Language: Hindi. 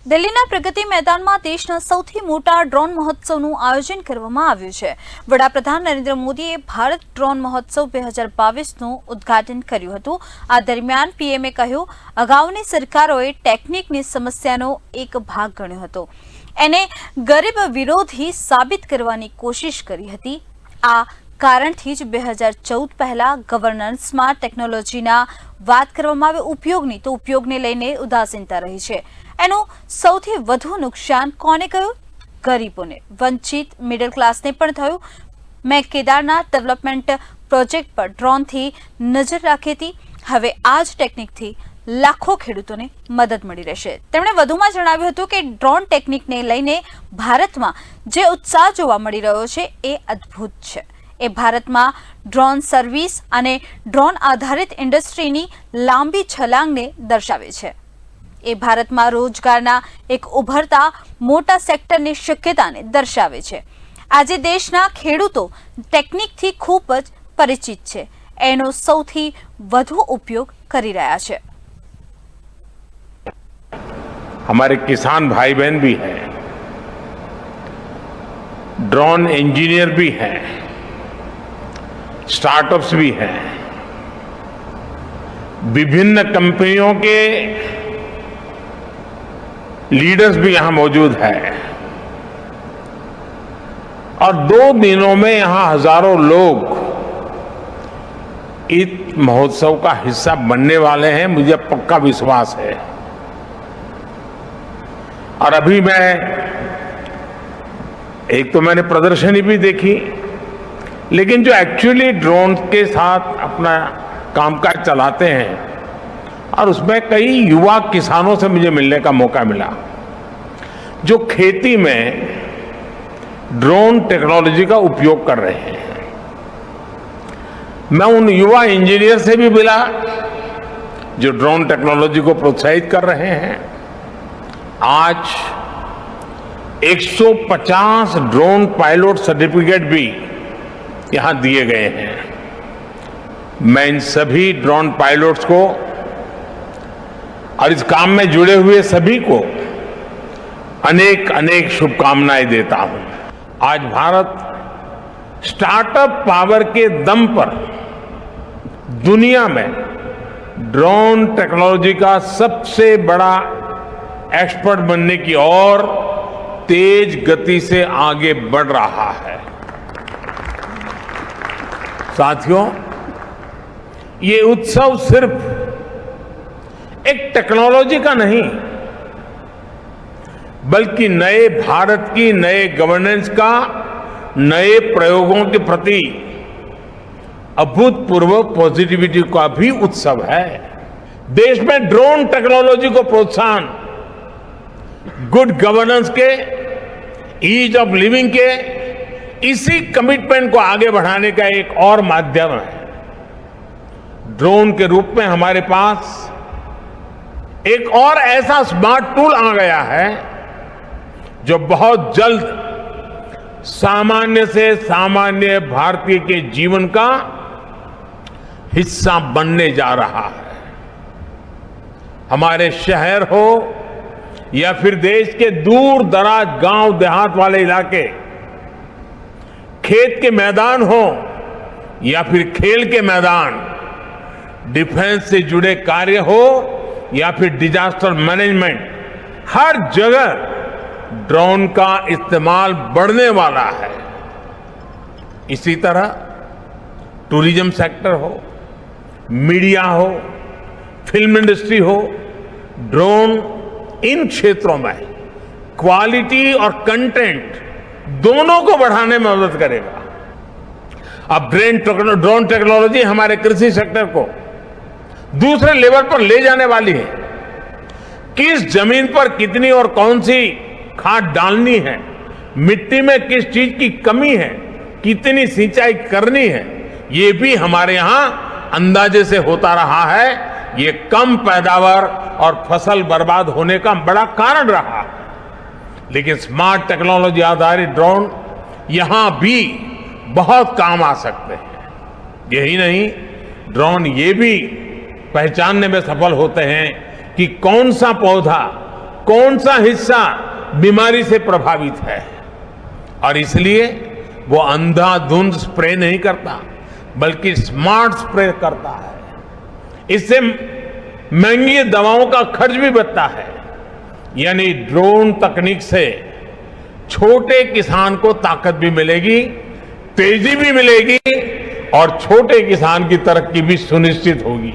દિલ્હીના પ્રગતિ મેદાનમાં દેશના સૌથી મોટા ડ્રોન મહોત્સવનું આયોજન કરવામાં આવ્યું છે। વડાપ્રધાન નરેન્દ્ર મોદીએ ભારત ડ્રોન મહોત્સવ 2022નું ઉદ્ઘાટન કર્યું હતું। આ દરમિયાન પીએમએ કહ્યું, અગાઉની સરકારોએ ટેકનિકની સમસ્યાનો એક ભાગ ગણ્યો હતો, એને ગરીબ વિરોધી સાબિત કરવાની કોશિશ કરી હતી। આ કારણથી જ 2014 પહેલા ગવર્નન્સમાં ટેકનોલોજીના વાત કરવામાં આવે ઉપયોગની તો ઉપયોગને લઈને ઉદાસીનતા રહી છે। એનું સૌથી વધુ નુકસાન કોને કહ્યું? ગરીબોને, વંચિત મિડલ ક્લાસને પણ થયું। મેં કેદારનાથ ડેવલપમેન્ટ પ્રોજેક્ટ પર ડ્રોનથી નજર રાખી હતી। હવે આ જ ટેકનિકથી લાખો ખેડૂતોને મદદ મળી રહેશે। તેમણે વધુમાં જણાવ્યું હતું કે ડ્રોન ટેકનિકને લઈને ભારતમાં જે ઉત્સાહ જોવા મળી રહ્યો છે એ અદ્ભુત છે। એ ભારતમાં ડ્રોન સર્વિસ અને ડ્રોન આધારિત ઇન્ડસ્ટ્રીની લાંબી છલાંગને દર્શાવે છે। એ ભારતમાં રોજગારના એક ઉભરતા મોટા સેક્ટરની શક્યતાને દર્શાવે છે। આજે દેશના ખેડૂતો ટેકનિકથી ખૂબ જ પરિચિત છે, એનો સૌથી વધુ ઉપયોગ કરી રહ્યા છે। हमारे किसान भाई बहन भी हैं, ड्रोन इंजीनियर भी हैं, स्टार्टअप्स भी हैं, विभिन्न कंपनियों के लीडर्स भी यहां मौजूद हैं और 2 दिनों में यहां हजारों लोग इस महोत्सव का हिस्सा बनने वाले हैं, मुझे पक्का विश्वास है। और अभी एक तो मैंने प्रदर्शनी भी देखी, लेकिन जो एक्चुअली ड्रोन के साथ अपना कामकाज चलाते हैं और उसमें कई युवा किसानों से मुझे मिलने का मौका मिला, जो खेती में ड्रोन टेक्नोलॉजी का उपयोग कर रहे हैं। मैं उन युवा इंजीनियर से भी मिला जो ड्रोन टेक्नोलॉजी को प्रोत्साहित कर रहे हैं। आज 150 ड्रोन पायलट सर्टिफिकेट भी यहां दिए गए हैं। मैं इन सभी ड्रोन पायलट्स को और इस काम में जुड़े हुए सभी को अनेक अनेक शुभकामनाएं देता हूं। आज भारत स्टार्टअप पावर के दम पर दुनिया में ड्रोन टेक्नोलॉजी का सबसे बड़ा एक्सपर्ट बनने की ओर तेज गति से आगे बढ़ रहा है। साथियों, ये उत्सव सिर्फ एक टेक्नोलॉजी का नहीं, बल्कि नए भारत की, नए गवर्नेंस का, नए प्रयोगों के प्रति अभूतपूर्व पॉजिटिविटी का भी उत्सव है। देश में ड्रोन टेक्नोलॉजी को प्रोत्साहन गुड गवर्नेंस के, ईज ऑफ लिविंग के, इसी कमिटमेंट को आगे बढ़ाने का एक और माध्यम है। ड्रोन के रूप में हमारे पास एक और ऐसा स्मार्ट टूल आ गया है जो बहुत जल्द सामान्य से सामान्य भारतीय के जीवन का हिस्सा बनने जा रहा है। हमारे शहर हो या फिर देश के दूर दराज गांव देहात वाले इलाके, खेत के मैदान हो या फिर खेल के मैदान, डिफेंस से जुड़े कार्य हो या फिर डिजास्टर मैनेजमेंट, हर जगह ड्रोन का इस्तेमाल बढ़ने वाला है। इसी तरह टूरिज्म सेक्टर हो, मीडिया हो, फिल्म इंडस्ट्री हो, ड्रोन इन क्षेत्रों में क्वालिटी और कंटेंट दोनों को बढ़ाने में मदद करेगा। अब ड्रोन टेक्नोलॉजी हमारे कृषि सेक्टर को दूसरे लेवल पर ले जाने वाली है। किस जमीन पर कितनी और कौन सी खाद डालनी है, मिट्टी में किस चीज की कमी है, कितनी सिंचाई करनी है, ये भी हमारे यहां अंदाजे से होता रहा है। ये कम पैदावार और फसल बर्बाद होने का बड़ा कारण रहा है। लेकिन स्मार्ट टेक्नोलॉजी आधारित ड्रोन यहां भी बहुत काम आ सकते हैं। यही नहीं, ड्रोन ये भी पहचानने में सफल होते हैं कि कौन सा पौधा कौन सा हिस्सा बीमारी से प्रभावित है, और इसलिए वो अंधाधुंध स्प्रे नहीं करता बल्कि स्मार्ट स्प्रे करता है। इससे महंगी दवाओं का खर्च भी बचता है। यानी ड्रोन तकनीक से छोटे किसान को ताकत भी मिलेगी, तेजी भी मिलेगी और छोटे किसान की तरक्की भी सुनिश्चित होगी।